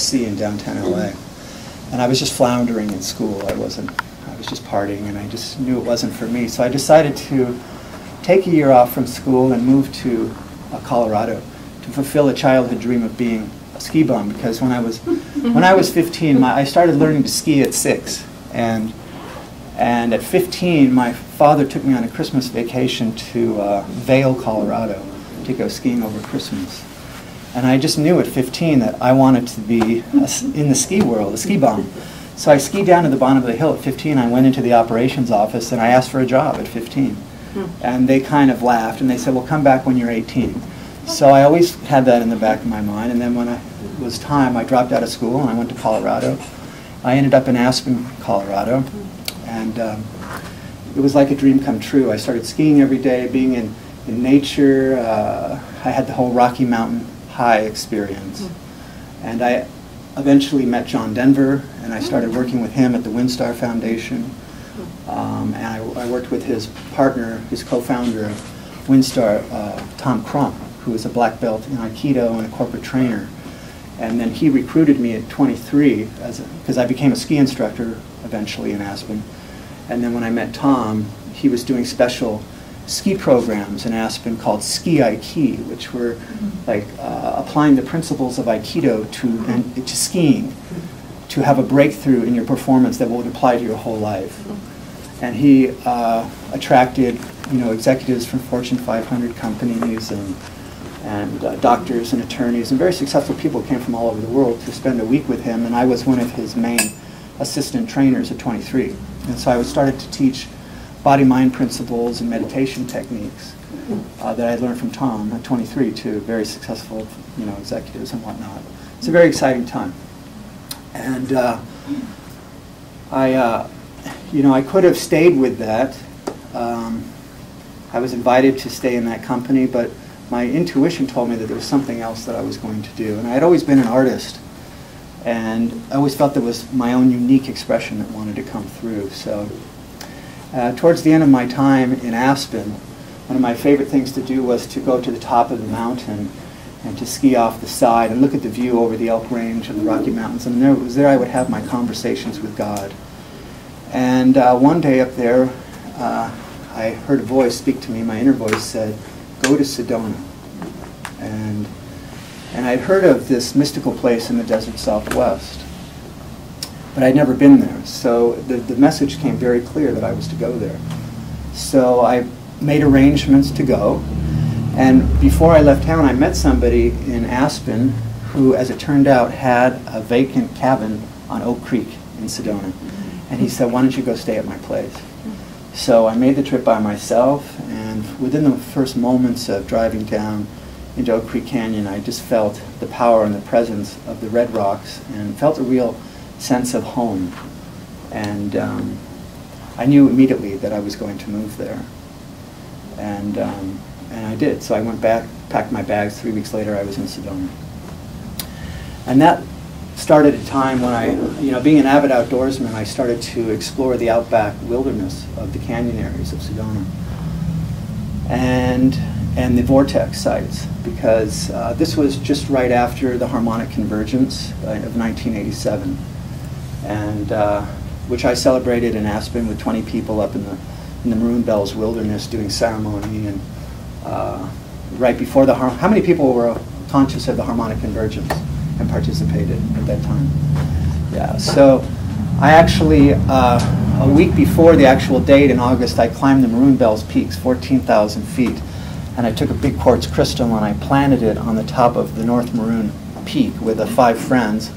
USC in downtown LA. And I was just floundering in school. I was just partying, and I just knew it wasn't for me. So I decided to take a year off from school and move to Colorado to fulfill a childhood dream of being a ski bum, because when I was 15, I started learning to ski at 6, and at 15 my father took me on a Christmas vacation to Vail, Colorado, to go skiing over Christmas. And I just knew at 15 that I wanted to be in the ski world, a ski bum. So I skied down to the bottom of the hill at 15. I went into the operations office and I asked for a job at 15. And they kind of laughed and they said, well, come back when you're 18. So I always had that in the back of my mind. And then when it was time, I dropped out of school and I went to Colorado. I ended up in Aspen, Colorado. And it was like a dream come true. I started skiing every day, being in nature. I had the whole Rocky Mountain High experience. And I eventually met John Denver, and I started working with him at the WinStar Foundation. And I worked with his partner, his co-founder of WinStar, Tom Crump, who was a black belt in Aikido and a corporate trainer. And then he recruited me at 23 because I became a ski instructor eventually in Aspen. And then when I met Tom, he was doing special ski programs in Aspen called Ski Aiki, which were like applying the principles of Aikido to skiing, to have a breakthrough in your performance that would apply to your whole life. And he attracted, executives from Fortune 500 companies and doctors and attorneys and very successful people who came from all over the world to spend a week with him. And I was one of his main assistant trainers at 23. And so I started to teach body-mind principles and meditation techniques that I learned from Tom at 23 to very successful, executives and whatnot. It's a very exciting time, and I could have stayed with that. I was invited to stay in that company, but my intuition told me that there was something else that I was going to do, and I had always been an artist, and I always felt there was my own unique expression that wanted to come through. So. Towards the end of my time in Aspen, one of my favorite things to do was to go to the top of the mountain and to ski off the side and look at the view over the Elk Range and the Rocky Mountains. And it was there I would have my conversations with God. And one day up there, I heard a voice speak to me. My inner voice said, "Go to Sedona." And I'd heard of this mystical place in the desert Southwest, but I'd never been there. So the message came very clear that I was to go there. So I made arrangements to go. And before I left town, I met somebody in Aspen who, as it turned out, had a vacant cabin on Oak Creek in Sedona. And he said, "Why don't you go stay at my place?" So I made the trip by myself, and within the first moments of driving down into Oak Creek Canyon, I just felt the power and the presence of the red rocks and felt a real sense of home, and I knew immediately that I was going to move there, and I did. So I went back, packed my bags. 3 weeks later, I was in Sedona, and that started a time when I, being an avid outdoorsman, I started to explore the outback wilderness of the canyon areas of Sedona, and the vortex sites, because this was just right after the harmonic convergence of 1987. And which I celebrated in Aspen with 20 people up in the Maroon Bells Wilderness doing ceremony, and right before how many people were conscious of the harmonic convergence and participated at that time? Yeah, so I actually, a week before the actual date in August, I climbed the Maroon Bells peaks, 14,000 feet, and I took a big quartz crystal and I planted it on the top of the North Maroon Peak with 5 friends.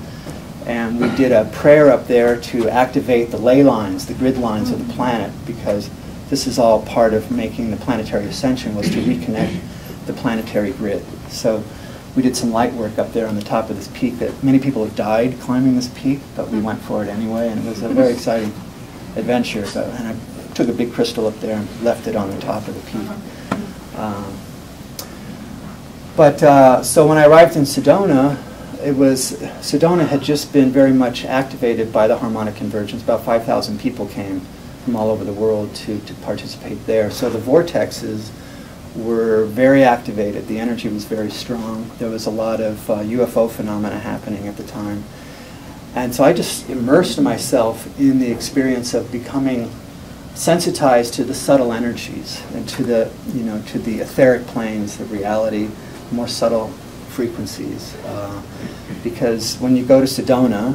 And we did a prayer up there to activate the ley lines, the grid lines of the planet, because this is all part of making the planetary ascension, was to reconnect the planetary grid. So we did some light work up there on the top of this peak that many people have died climbing this peak, but we went for it anyway, and it was a very exciting adventure. And I took a big crystal up there and left it on the top of the peak. So when I arrived in Sedona, Sedona had just been very much activated by the harmonic convergence. About 5,000 people came from all over the world to participate there. So the vortexes were very activated. The energy was very strong. There was a lot of UFO phenomena happening at the time. And so I just immersed myself in the experience of becoming sensitized to the subtle energies and to the, to the etheric planes of reality, more subtle frequencies. Because when you go to Sedona,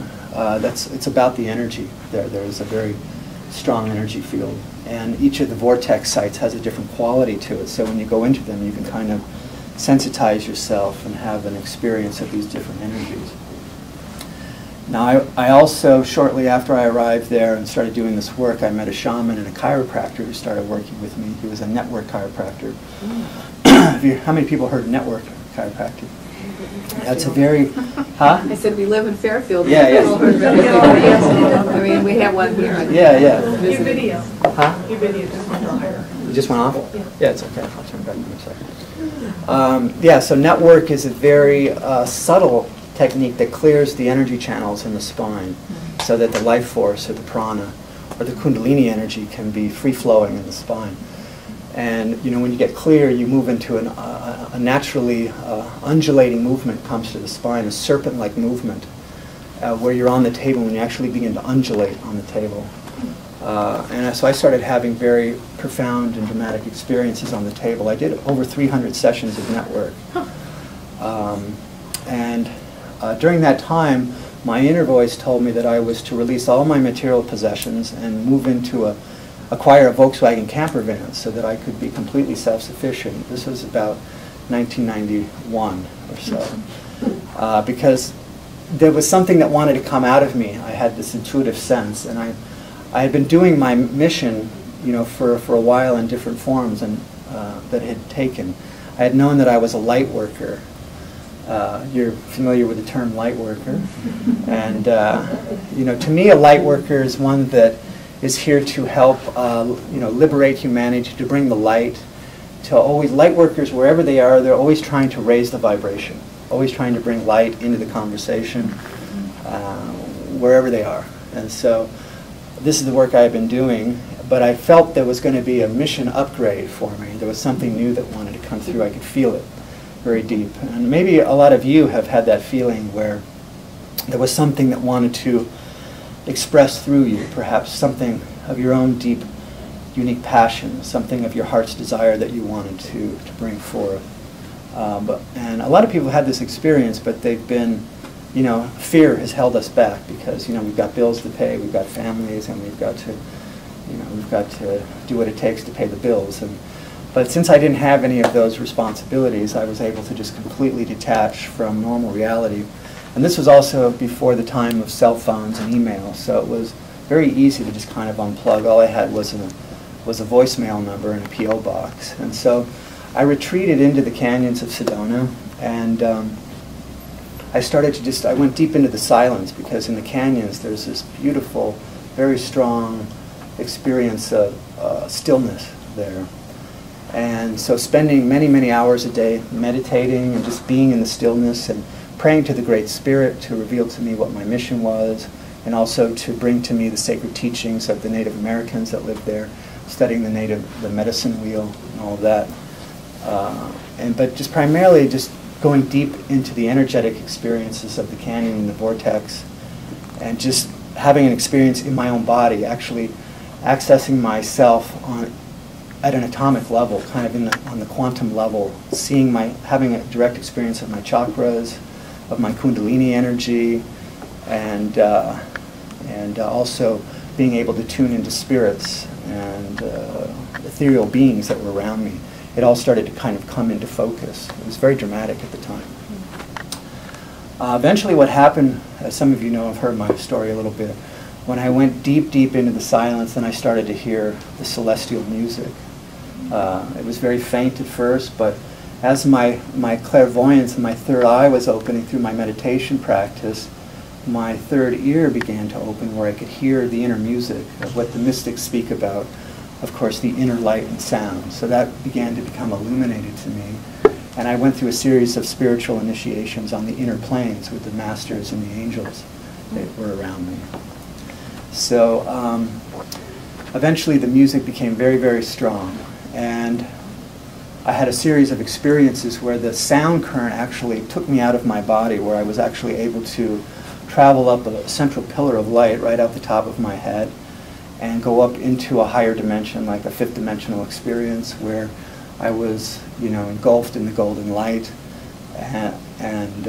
it's about the energy. There's a very strong energy field. And each of the vortex sites has a different quality to it. So when you go into them, you can kind of sensitize yourself and have an experience of these different energies. Now, I also, shortly after I arrived there and started doing this work, I met a shaman and a chiropractor who started working with me. He was a network chiropractor. How many people heard network chiropractic? That's a very, huh? I said we live in Fairfield. Yeah, yeah. I mean, we have one here. Yeah, yeah. Your video. Huh? Your video just went off. It just went off? Yeah. Yeah, it's okay. I'll turn it back in a second. Yeah, so network is a very subtle technique that clears the energy channels in the spine so that the life force or the prana or the kundalini energy can be free-flowing in the spine. And when you get clear, you move into a naturally undulating movement comes to the spine, a serpent-like movement where you're on the table and you actually begin to undulate on the table. And so I started having very profound and dramatic experiences on the table. I did over 300 sessions of network. During that time, my inner voice told me that I was to release all my material possessions and move into acquire a Volkswagen camper van so that I could be completely self-sufficient. This was about 1991 or so. Because there was something that wanted to come out of me. I had this intuitive sense, and I had been doing my mission, for a while in different forms, and that had taken. I had known that I was a light worker. You're familiar with the term light worker, and to me, a light worker is one that is here to help, liberate humanity, to bring the light. Light workers, wherever they are, they're always trying to raise the vibration, always trying to bring light into the conversation, wherever they are. And so, this is the work I've been doing. But I felt there was going to be a mission upgrade for me. There was something new that wanted to come through. I could feel it very deep. And maybe a lot of you have had that feeling where there was something that wanted to express through you, perhaps something of your own deep, unique passion, something of your heart's desire that you wanted to bring forth. And a lot of people have had this experience, but they've been, fear has held us back because, we've got bills to pay, we've got families, and we've got to do what it takes to pay the bills. But since I didn't have any of those responsibilities, I was able to just completely detach from normal reality. And this was also before the time of cell phones and email, so it was very easy to just kind of unplug. All I had was a voicemail number and a P.O. box. And so I retreated into the canyons of Sedona, and I went deep into the silence, because in the canyons there's this beautiful, very strong experience of stillness there. And so spending many, many hours a day meditating and just being in the stillness and praying to the Great Spirit to reveal to me what my mission was, and also to bring to me the sacred teachings of the Native Americans that lived there, studying the medicine wheel and all of that. But just primarily just going deep into the energetic experiences of the canyon and the vortex, and just having an experience in my own body, actually accessing myself at an atomic level, kind of on the quantum level, having a direct experience of my chakras, of my kundalini energy, and also being able to tune into spirits and ethereal beings that were around me. It all started to kind of come into focus. It was very dramatic at the time. Eventually what happened, as some of you know, have heard my story a little bit, when I went deep, deep into the silence, then I started to hear the celestial music. It was very faint at first, but as my clairvoyance and my third eye was opening through my meditation practice, my third ear began to open, where I could hear the inner music of what the mystics speak about, of course, the inner light and sound. So that began to become illuminated to me. And I went through a series of spiritual initiations on the inner planes with the masters and the angels that were around me. So eventually the music became very, very strong. And I had a series of experiences where the sound current actually took me out of my body, where I was actually able to travel up a central pillar of light right out the top of my head and go up into a higher dimension, like a fifth dimensional experience, where I was, engulfed in the golden light and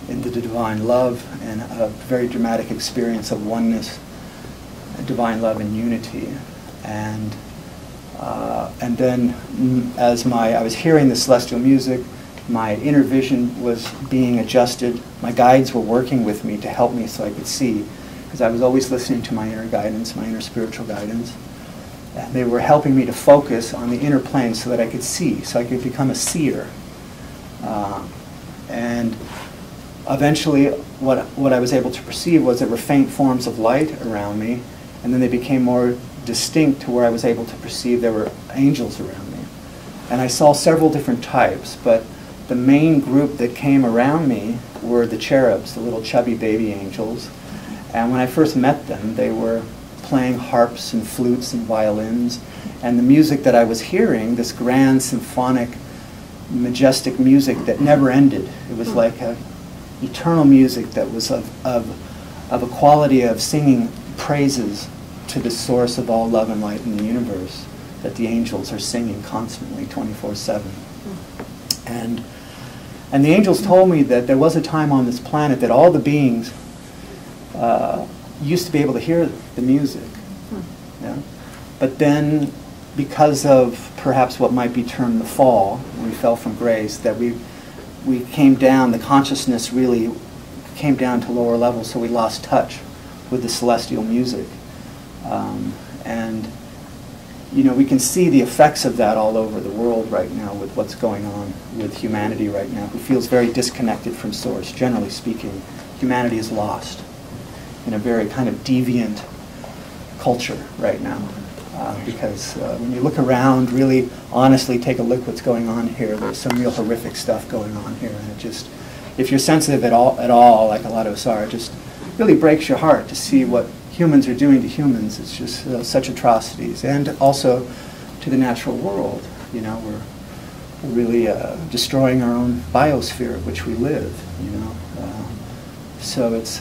in the divine love, and a very dramatic experience of oneness, divine love and unity. And then as I was hearing the celestial music, my inner vision was being adjusted. My guides were working with me to help me so I could see, because I was always listening to my inner guidance, my inner spiritual guidance. And they were helping me to focus on the inner plane so that I could see, so I could become a seer. And eventually what I was able to perceive was there were faint forms of light around me, and then they became more distinct to where I was able to perceive there were angels around me. And I saw several different types, but the main group that came around me were the cherubs, the little chubby baby angels. And when I first met them, they were playing harps and flutes and violins, and the music that I was hearing, this grand symphonic, majestic music that never ended. It was like a eternal music that was of a quality of singing praises to the source of all love and light in the universe, that the angels are singing constantly, 24/7. And the angels told me that there was a time on this planet that all the beings used to be able to hear the music. Yeah? But then, because of perhaps what might be termed the fall, we fell from grace, that we came down, the consciousness really came down to lower levels, so we lost touch with the celestial music. And we can see the effects of that all over the world right now with what's going on with humanity right now, who feels very disconnected from Source. Generally speaking, humanity is lost in a very kind of deviant culture right now. Because when you look around, really honestly take a look what's going on here, there's some real horrific stuff going on here. And it just, if you're sensitive at all, like a lot of us are, it just really breaks your heart to see what humans are doing to humans. It's just such atrocities. And also to the natural world. We're really destroying our own biosphere in which we live, So it's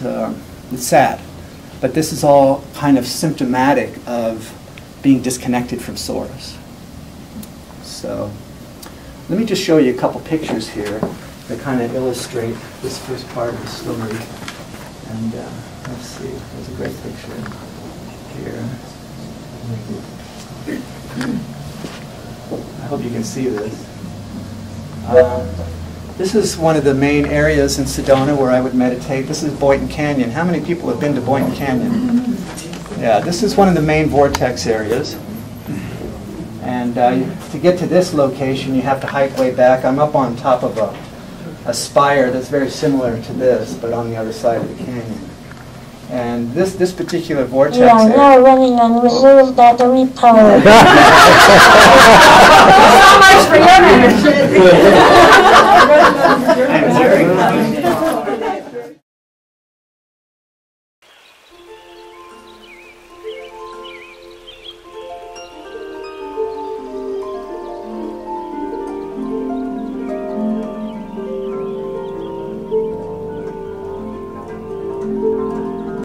sad. But this is all kind of symptomatic of being disconnected from Source. So let me just show you a couple pictures here that kind of illustrate this first part of the story. And let's see, there's a great picture here. I hope you can see this. This is one of the main areas in Sedona where I would meditate. This is Boynton Canyon. How many people have been to Boynton Canyon? Yeah, this is one of the main vortex areas. And to get to this location, you have to hike way back. I'm up on top of a spire that's very similar to this, but on the other side of the canyon. And this particular vortex We are now running on reserve battery power. So much for your membership.